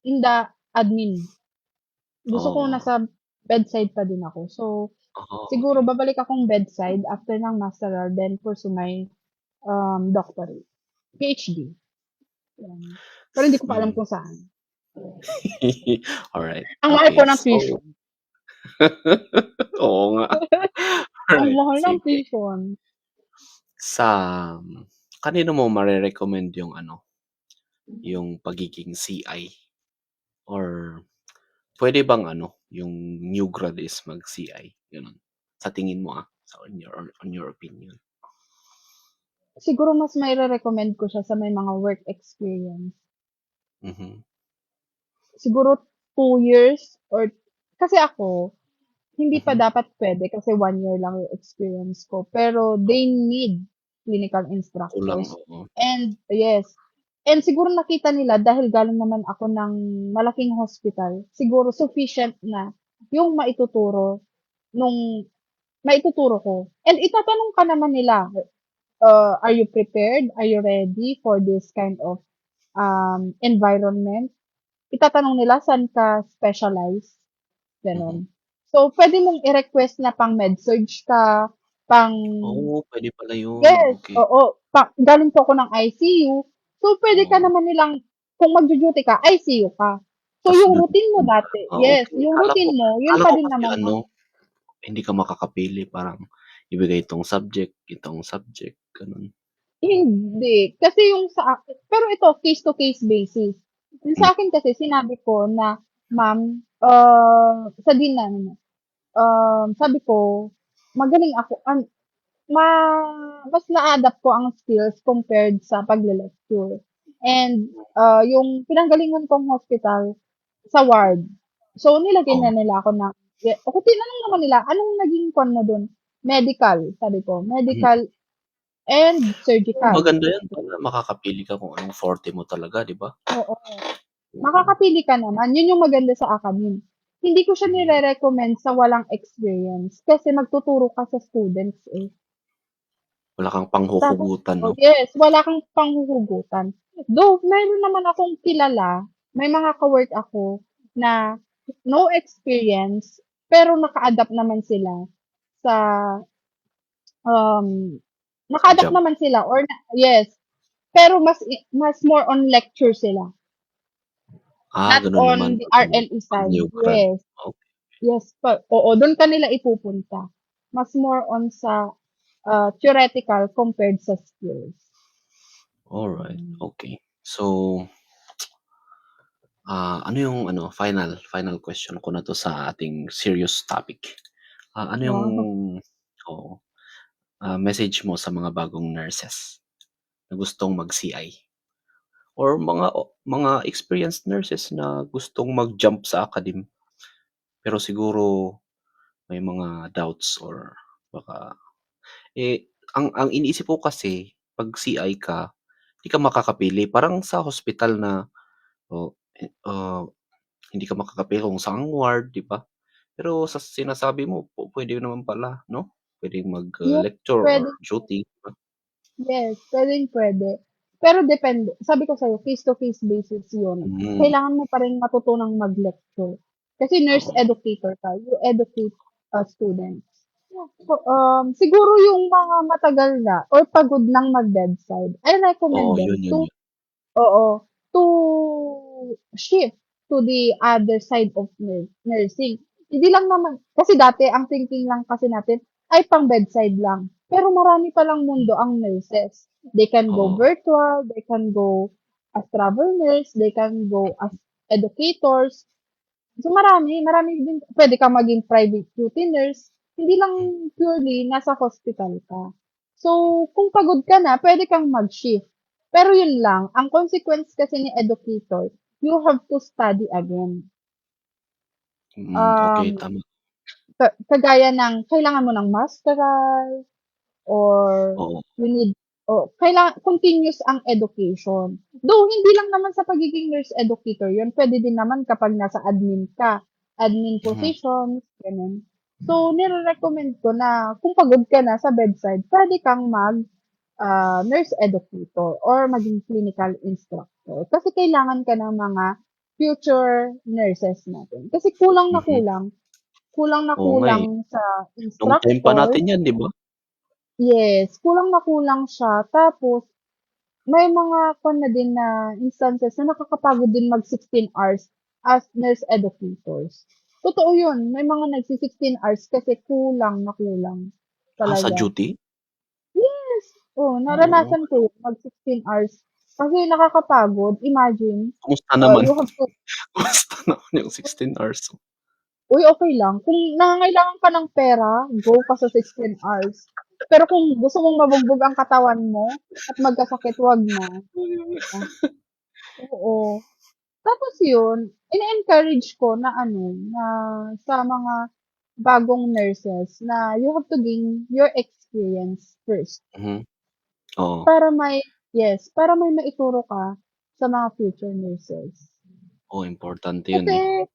in the admin. Gusto ko Oo. nasa bedside pa din ako. So, siguro Okey. babalik akong bedside after ng masteral, then pursue my doctorate. PhD. Yan. Pero hindi ko pa alam Hmm. kung saan. Alright, Ang mahal po okey. ng tuition. Oo nga. Ang Alright, mahal ng sige. tuition. Sa kanino mo mare-recommend yung ano, yung pagiging CI or puwede bang ano, yung new grad is mag-CI, gano'n? Sa tingin mo, sa on your opinion. siguro mas maire-recommend ko siya sa may mga work experience. Mhm. Siguro 2 years or kasi ako, hindi pa Mhm. dapat puwede kasi 1 year lang yung experience ko, pero they need clinical Kulang, instructors. oo. And yes, and siguro nakita nila dahil galing naman ako ng malaking hospital, siguro sufficient na yung nung maituturo ko. And itatanong ka naman nila, "Are you prepared? Are you ready for this kind of, environment?" Itatanong nila, "Saan ka specialize?" Gano'n. Mhm. So, puwede mong i-request na pang med-surg ka, pang Oh, puwede pala yun, yes, okey. oo, galing po ako ng ICU. So, puwede ka Oo, naman nilang kung magdu-duty ka, ICU ka. So, ta's yung dun routine mo dati yes, okey. yung routine mo, yun Akala pa ko din kasi naman ano, ang hindi ka makakapili parang ibigay itong subject, gano'n. hindi. Kasi yung sa pero ito case to case basis. Yung Hmm, sa akin kasi sinabi ko na, "Ma'am," sa dean namin, sabi ko, "Magaling ako ma mas na-a-adapt ko ang skills compared sa pagle-lecture." And, yung pinanggalingan kong hospital sa ward. So, nilagay oo. na nila ako na kasi tinanong naman nila, "Anong naging kuwan mo dun?" "Medical," sabi ko, Mhm. "medical and surgical." Maganda yan para makakapili ka kung anong forte mo talaga, 'di ba? Oo, Oo. makakapili ka naman, yun yung maganda sa academe. Hindi ko siya Mhm. nire-recommend sa walang experience kasi magtuturo ka sa students, eh. Wala kang Tapos panghuhugutan, 'no? yes, wala kang panghuhugutan. Though meron naman akong kilala, may mga ka-work ako na no experience, pero naka-adapt naman sila sa, um, Sa naka-adapt job. naman sila or yes, pero mas more on lecture sila, not Gano'n naman on the 'pag ano, RLE 'pag side. new grad. Yes, Okey, yes oo, dun ka nila ipupunta. Mas more on sa, theoretical compared sa skills. alright, Mm. okey. So, ano yung ano, final question ko na 'to sa ating serious topic. Ano yung Wow. oo, message mo sa mga bagong nurses na gustong mag-CI or mga experienced nurses na gustong mag-jump sa academe, pero siguro may mga doubts or baka ang iniisip ko kasi 'pag CI ka, hindi ka makakapili parang sa hospital na, oh, hindi ka makakapili kung saang ward, 'di ba? Pero sa sinasabi mo puwede naman pala 'no? Puwedeng mag, Yes, lecture or puwedeng duty, 'di ba? yes, puwedeng-puwede. Pero depende, sabi ko sa'yo case to case basis 'yun. Hmm, Kailangan mo pa rin matutunang mag-lecture. Kasi nurse oo. educator ka, you educate, students. Siguro yung mga matagal na or pagod ng mag-bedside, I recommend Oo, them yun. to oo, to shift to the other side of nursing. Hindi lang naman kasi dati ang thinking lang kasi natin ay pang-bedside lang. Pero marami palang mundo ang nurses. They can go Oo, virtual, they can go as travel nurse, they can go as educators. So marami din puwede kang maging private duty nurse, hindi lang hmm, purely nasa hospital ka. So, kung pagod ka na puwede kang mag-shift. Pero yun lang, ang consequence kasi ni educator, you have to study again. okey, Um, tama. kagaya ng kailangan mo ng masteral or Oo, you need continuous ang education. Though hindi lang naman sa pagiging nurse educator yun, puwede din naman kapag nasa admin ka, admin mhm, positions, gano'n. So, nire-recommend ko na kung pagod ka na sa bedside, puwede kang nurse educator or maging clinical instructor. Kasi kailangan ka ng mga future nurses natin. Kasi mhm. kulang na Oo nga, eh. kulang sa Nung time pa instructor. natin yan, 'di ba? Yes, kulang na kulang siya tapos may mga kuwan na din na instances na nakakapagod din mag 16 hours as nurse educators. Totoo 'yun, may mga nagsi-16 hours kasi kulang na kulang Sa talaga. duty? Yes, oo, Oo, naranasan ko 'yun mag 16 hours kasi nakakapagod. Imagine, kamusta naman? you have to Kamusta naman yung 16 hours mo? okey lang kung nangangailangan ka ng pera, go ka sa 16 hours. Pero kung gusto mong mabugbog ang katawan mo at magkasakit, 'wag na. Oo. Tapos yun, ine-encourage ko na ano, na sa mga bagong nurses na you have to gain your experience first Mhm. Oo. para para may maituro ka sa mga future nurses. Oo, importante yun, Kasi eh.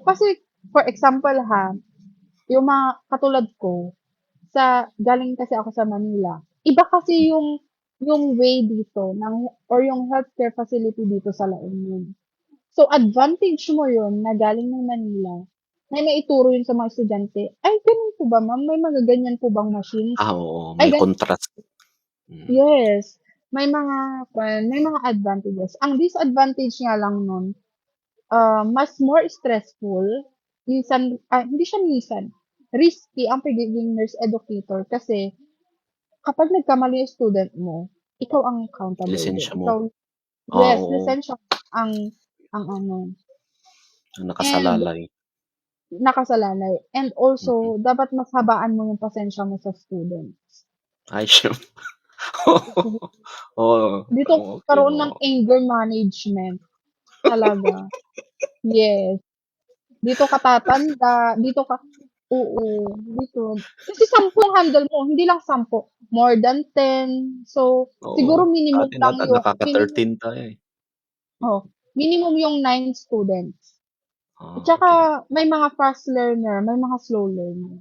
kasi for example ha, yung mga katulad ko, galing kasi ako sa Manila. Iba kasi yung way dito or yung healthcare facility dito sa La Union. So, advantage mo yun na galing ng Manila, na maituro yun sa mga estudyante, "Ay, ganun po ba ma'am? May mga ganyan po bang machines?" Oo, Ay, may contrast. Mm. yes. May mga advantages. Ang disadvantage nga lang nun, mas more stressful, hindi siya minsan, risky ang pagiging nurse educator kasi kapag nagkamali yung student mo, ikaw ang accountable dun. Lisensya mo. Ikaw, yes, Oo, lisensya ang ano, ang and nakasalalay. nakasalalay. And also, Mm. dapat mas habaan mo yung pasensya mo sa students. Ay, Oo, Dito okey, karoon ng oo. anger management, talaga. Yes. Dito ka tatanda, dito. Kasi 10 handle mo, hindi lang 10, more than 10. So, Oo, siguro dati nakaka-13 tayo, eh. minimum yung 9 students. At Ah, saka okey. may mga fast learner, may mga slow learner.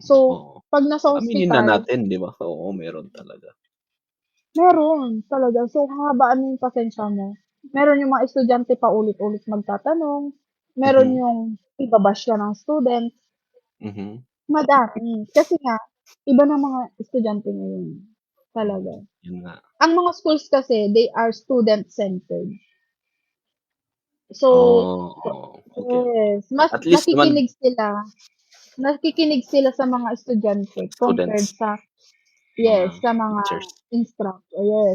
So, Oo. 'pag nasa Aminin na ospital, natin, 'di ba? Oo, meron talaga. meron talaga. So, hahabaan mo yung pasensya mo. Meron yung mga estudyante paulit-ulit magtatanong, meron Mhm, yung iba-bash ka ng student, mhm. madami. Kasi nga, iba na mga estudyante ngayon, talaga. Yun nga. Ang mga schools kasi, they are student-centered. So, Oh, oo, okey, okey. yes, mas At least naman nakikinig sila sa mga estudyante compared students, sa, mga yes, sa mga teachers.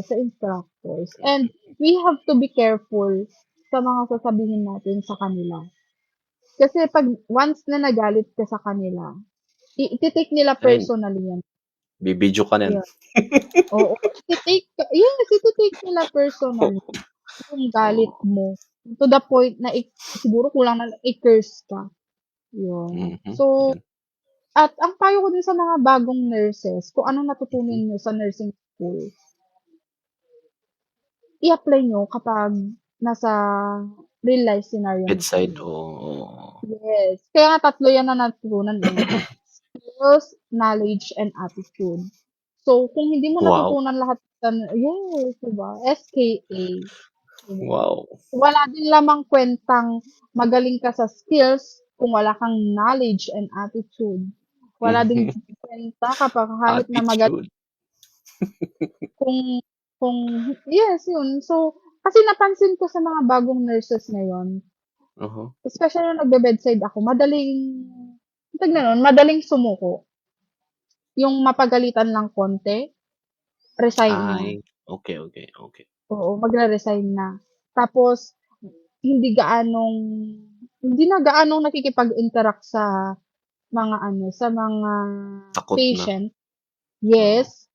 sa instructors. And we have to be careful sa mga sasabihin natin sa kanila. Kasi 'pag once na nagalit ka sa kanila, ite-take nila Ayun, personally yan. bi-video ka niyan. Yeah. Oo, ite-take nila personally yung galit Oo, mo. To the point na siguro kulang na lang i-curse ka, yun. mhm, So, yun. at ang payo ko din sa mga bagong nurses, kung anong natutunan Mhm. niyo sa nursing school, i-apply niyo kapag nasa real life scenario na Bedside, kayo. oo. Yes, kaya nga 3 yan na natutunan, eh. Skills, knowledge, and attitude. So, kung hindi mo Wow, natutunan lahat yes, 'di ba? SKA, 'di ba? wow. Wala din lamang kuwentang magaling ka sa skills kung wala kang knowledge and attitude. Wala ding Mhm, kuwenta kapag kahit na attitude. kung yes, yun. So, kasi napansin ko sa mga bagong nurses ngayon, Uh-huh. especially nung nagbe-bedside ako, tawag na nun, madaling sumuko. Yung mapagalitan lang konti, resign na. Ay, okey, okey, okey. Oo, magre-resign na. Tapos hindi gaanong hindi na gaanong nakikipag-interact sa mga sa mga Takot na, patient. oo. Yes,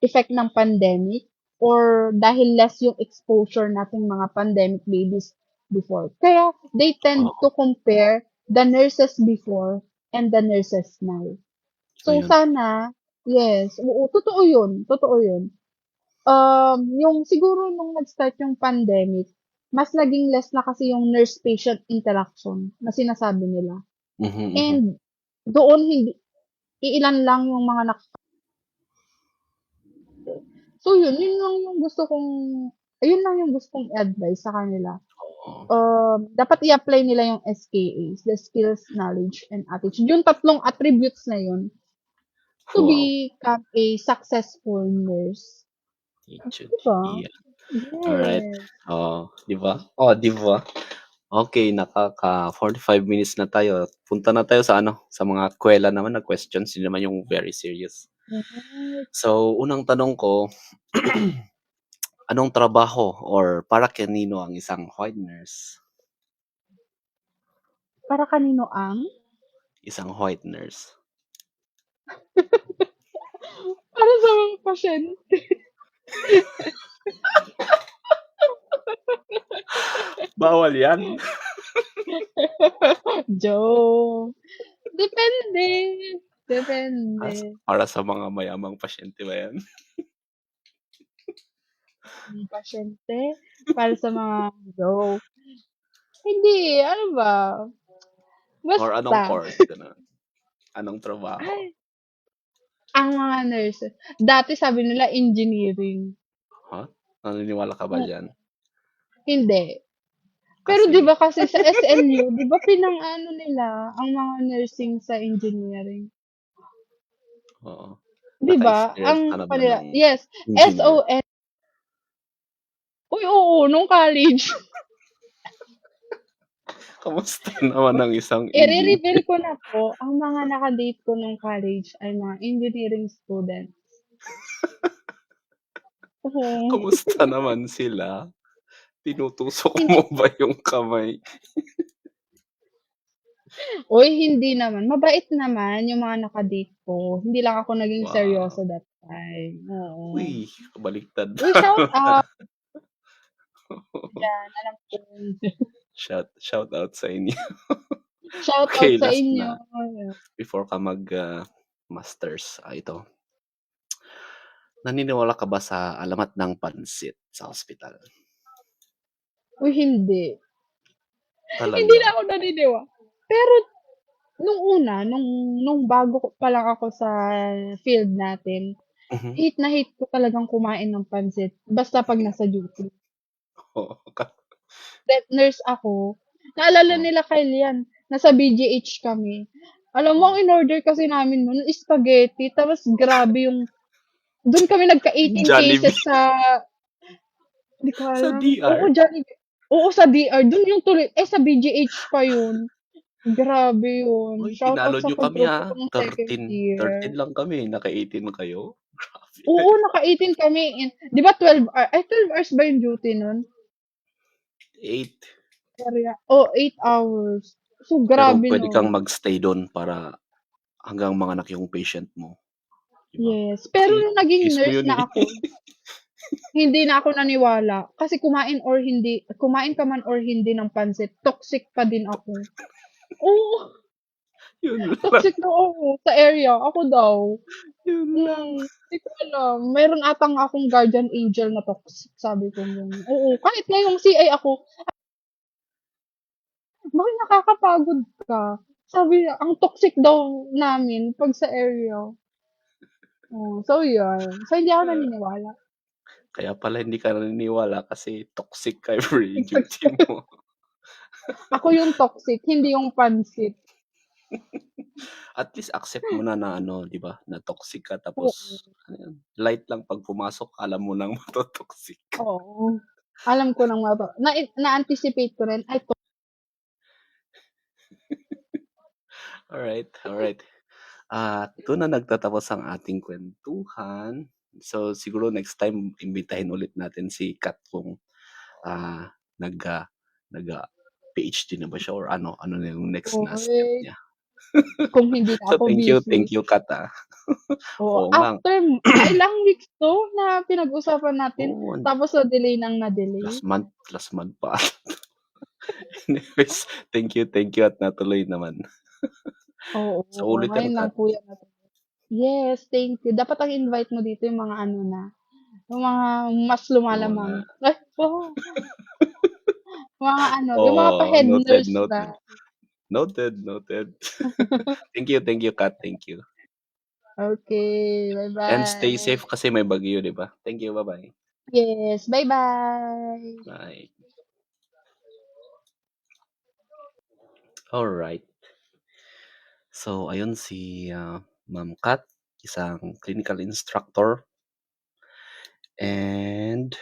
effect ng pandemic or dahil less yung exposure nating mga pandemic babies before. Kaya they tend Oo, to compare the nurses before and the nurses now. So ayun. sana, yes, oo, totoo yun. Yung siguro nung nag-start yung pandemic, mas naging less na kasi yung nurse-patient interaction na sinasabi nila. Mhm, mhm. And doon iilan lang yung mga so yun lang yung ayun lang yung gustong i-advice sa kanila. Oo, Dapat i-apply nila yung SKAs, the skills, knowledge, and attitude. Yung tatlong attributes na yun to wow. become a successful nurse. Attitude, 'Di ba? yeah. Alright. Yes. Oo, 'di ba? Oh, 'di ba? Okey, 45 minutes na tayo. Punta na tayo sa ano, sa mga kuwela naman na questions, yun naman yung very serious. Right. So, unang tanong ko, anong trabaho or para kanino ang isang white nurse? Para kanino ang? isang white nurse. Para sa mga pasyente. Bawal yan. Joke. Depende. As Depende. para sa mga mayamang pasyente ba yan? Pasyente? Para sa mga joke. Hindi, ano ba? Or anong Basta. course? Ganun. Anong trabaho? Ay, ang mga nurses. Dati sabi nila engineering. Ha? Naniniwala ka ba dyan? Hindi. Pero Kasi, 'di ba kasi sa SLU, 'di ba pinang-ano nila ang mga nursing sa engineering? oo. 'Di ba? Naka-experience Ang ka na ba kanila ng yes, engineer? SON. Uy, oo, nung college. Kamusta naman ang isang Ire-reveal engineer? ko na po, ang mga naka-date ko nung college ay mga engineering students. Oo. Kamusta naman sila? Tinutusok Hindi mo ba yung kamay? uy, hindi naman. Mabait naman yung mga naka-date ko. Hindi lang ako naging Wow. seryoso that time. Oo. Uy, kabaliktad. Uy, shout out diyan, alam ko yun. Shout out sa inyo. Shout out Okay, sa last inyo. na. Before ka mag masters, ito. Naniniwala ka ba sa alamat ng pansit sa ospital? Uy, hindi. Hindi Talaga? na ako naniniwala. Pero nung una, nung bago pa lang ako sa field natin, Mhm. hate na hate ko talagang kumain ng pansit basta 'pag nasa duty. Oo, That nurse ako, naalala oh, nila Kyle yan, nasa BGH kami. Alam mo oh. ang in-order kasi namin nun spaghetti tapos grabe yung dun kami nagka-18 Jollibee cases sa di ko sa alam. Oo, DR. Jollibee. Oo, sa DR. Dun yung tuloy sa BGH pa yun. Grabe yun. Uy, Shoutout tinalo sa niyo kami, ka-tropa ko nung second 13 year. lang kami, naka-18 kayo. Grabe. Oo, naka-18 kami 'di ba 12 hours ba yung duty nun? 8. Area 8 hours. So, Pero grabe puwede nun. kang mag-stay dun para hanggang manganak yung patient mo, 'di ba? Yes. Pero Kasi nung naging case mo nurse yun, na eh. ako, hindi na ako naniwala. Kasi kumain ka man or hindi ng pansit, toxic pa din ako. Oo, Yun lang, toxic daw ako sa area. Ako daw. yun lang. Di ko alam. Meron atang akong guardian angel na toxic, sabi ko gano'n. Oo, kahit ngayong CA ako, "Bakit nakakapagod ka?" Sabi niya, ang toxic daw namin 'pag sa area. Oh, so yun. So hindi ako Ah, naniniwala. kaya pala hindi ka naniniwala kasi toxic ka every duty mo. Ako yung toxic, hindi yung pansit. At least accept mo na na ano, 'di ba, na toxic ka Oo, tapos ano yun, light lang 'pag pumasok alam mo ng mato-toxic. oo. Alam ko ng na-anticipate ko rin, ay Alright, alright. At dun na nagtatapos ang ating kuwentuhan. So, siguro next time imbitahin ulit natin si Kat kung, ah, nag, ah, nag, PhD na ba siya or ano, ano na yung next na step uy, niya. kung hindi na So, ako busy. thank you Kat, Oo, Oo nga, after ilang weeks 'to na pinag-usapan natin oo, tapos na-delay ng na-delay. last month pa. Anyways, thank you at natuloy naman. Oo, Sa ulit ano ngayon lang Kat. po yan natuloy. Yes, thank you. Dapat ang invite mo dito yung mga ano na, yung mga mas Yung mga lumalamang. Ay, mga ano, yung mga Oo, pa-head noted, nurse na. noted. Noted. Thank you Kat, thank you. Okay, And stay bye-bye. safe kasi may bagyo, 'di ba? Thank you, bye-bye. Yes, bye-bye. Bye. Alright. So ayun si, Ma'am Kat, isang clinical instructor and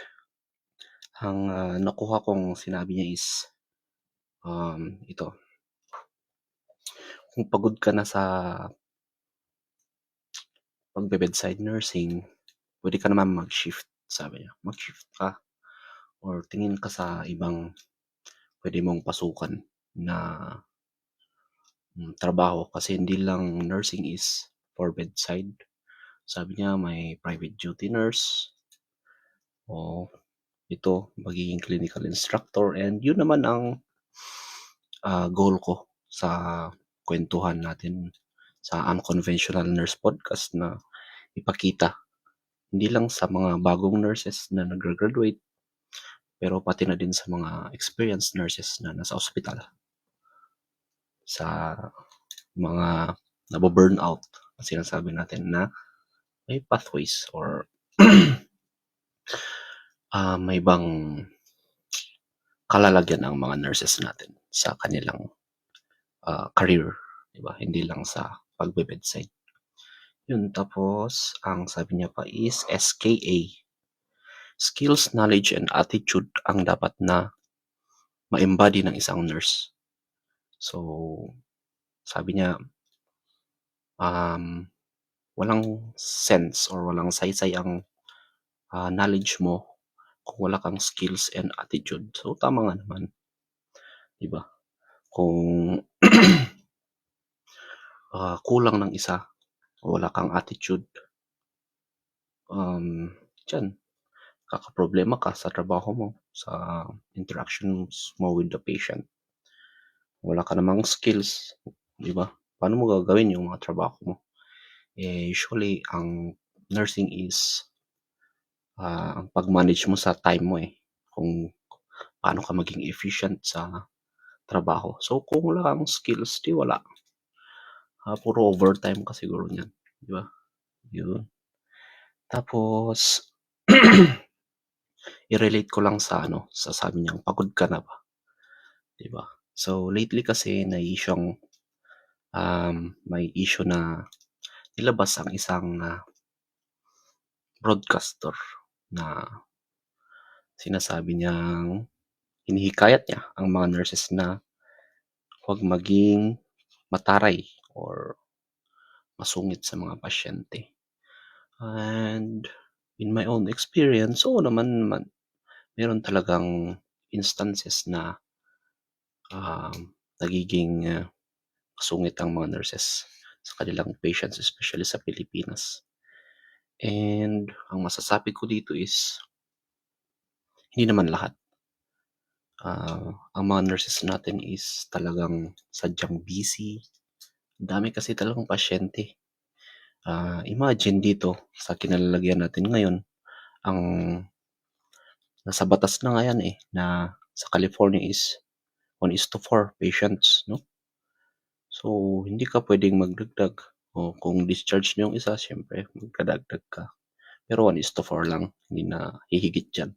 ang, nakuha kong sinabi niya is, ito, kung pagod ka na sa pagbe-bedside nursing, puwede ka naman mag-shift, sabi niya. Mag-shift ka or tingin ka sa ibang puwede mong pasukan na trabaho kasi hindi lang nursing is for bedside. Sabi niya may private duty nurse o ito magiging clinical instructor, and yun naman ang goal ko sa kwentuhan natin sa Unconventional Nurse Podcast, na ipakita hindi lang sa mga bagong nurses na nagre-graduate, pero pati na din sa mga experienced nurses na nasa ospital, sa mga nabo-burnout na sinasabi natin na may pathways or may ibang kalalagyan ang mga nurses natin sa kanilang career, 'di ba? Hindi lang sa pagbe-bedside. Yun, tapos ang sabi niya pa is SKA, skills, knowledge, and attitude ang dapat na ma-embody ng isang nurse. So, sabi niya, walang sense or walang saysay ang knowledge mo kung wala kang skills and attitude. So, tama nga naman, 'di ba? Kung kulang ng isa, wala kang attitude, diyan kakaproblema ka sa trabaho mo, sa interactions mo with the patient. Wala ka namang skills, 'di ba? Paano mo gagawin yung mga trabaho mo? Usually ang nursing is ang pag-manage mo sa time mo, kung paano ka maging efficient sa trabaho. So kung wala kang skills, 'di wala, puro overtime ka siguro niyan, 'di ba? Yun. Tapos i-relate ko lang sa sa sabi niyang, "Pagod ka na ba?" 'Di ba? So lately kasi may issue na nilabas ang isang broadcaster na sinasabi niyang hinihikayat niya ang mga nurses na huwag maging mataray or masungit sa mga pasyente. And in my own experience, oo naman, meron talagang instances na nagiging masungit ang mga nurses sa kanilang patients, especially sa Pilipinas. And ang masasabi ko dito is, hindi naman lahat. Ang mga nurses natin is talagang sadyang busy. Dami kasi talagang pasyente. Imagine dito sa kinalalagyan natin ngayon, ang nasa batas na nga yan na sa California is 1:4 patients, no? So, hindi ka pwedeng magdagdag. O kung discharge na yung isa, syempre, magkadagdag ka. Pero 1:4 lang, hindi na hihigit dyan.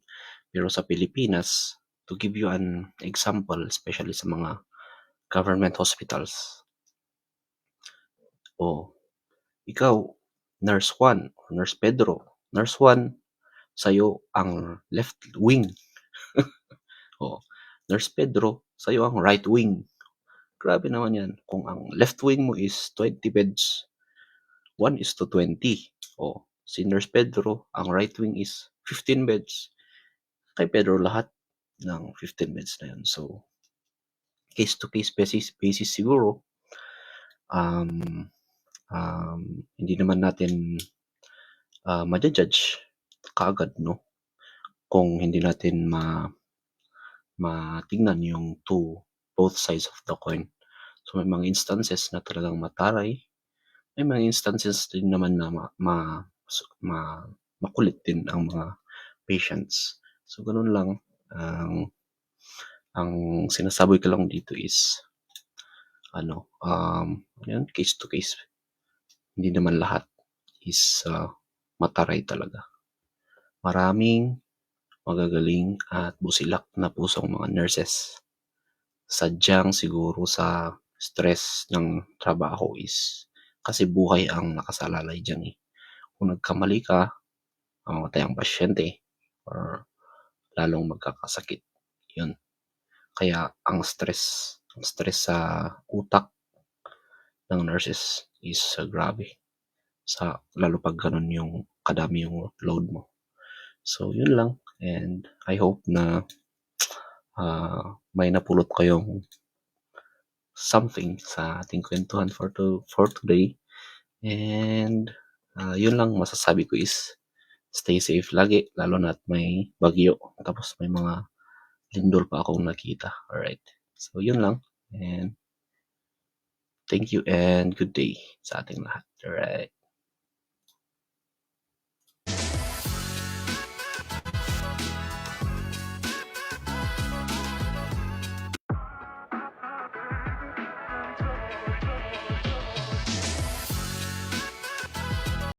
Pero sa Pilipinas, to give you an example, especially sa mga government hospitals, ikaw, Nurse 1, Nurse Pedro, Nurse 1, sa'yo ang left wing. Nurse Pedro, sa'yo ang right wing. Grabe naman yan. Kung ang left wing mo is 20 beds, 1:20. Si Nurse Pedro, ang right wing is 15 beds. Kay Pedro lahat ng 15 beds na yan. So, case-to-case basis siguro, hindi naman natin ma-judge kaagad, no? Kung hindi natin matignan yung both sides of the coin. So may mga instances na talagang mataray, may mga instances din naman na makulit din ang mga patients. So ganun lang. Ang sinasabi ko lang dito is case to case. Hindi naman lahat is mataray talaga. Maraming magagaling at busilak na pusong mga nurses. Sadyang siguro sa stress ng trabaho is kasi buhay ang nakasalalay diyan. Kung nagkamali ka, mamamatay ang pasyente or lalong magkakasakit. Yun. Kaya ang stress sa utak ng nurses is grabe. Lalo pag ganun yung kadami yung load mo. So yun lang, and I hope na may napulot kayong something sa ating kwentuhan for today. And yun lang masasabi ko is stay safe lagi, lalo na at may bagyo. Tapos may mga lindol pa akong nakita. Alright. So yun lang. And thank you and good day sa ating lahat. Alright.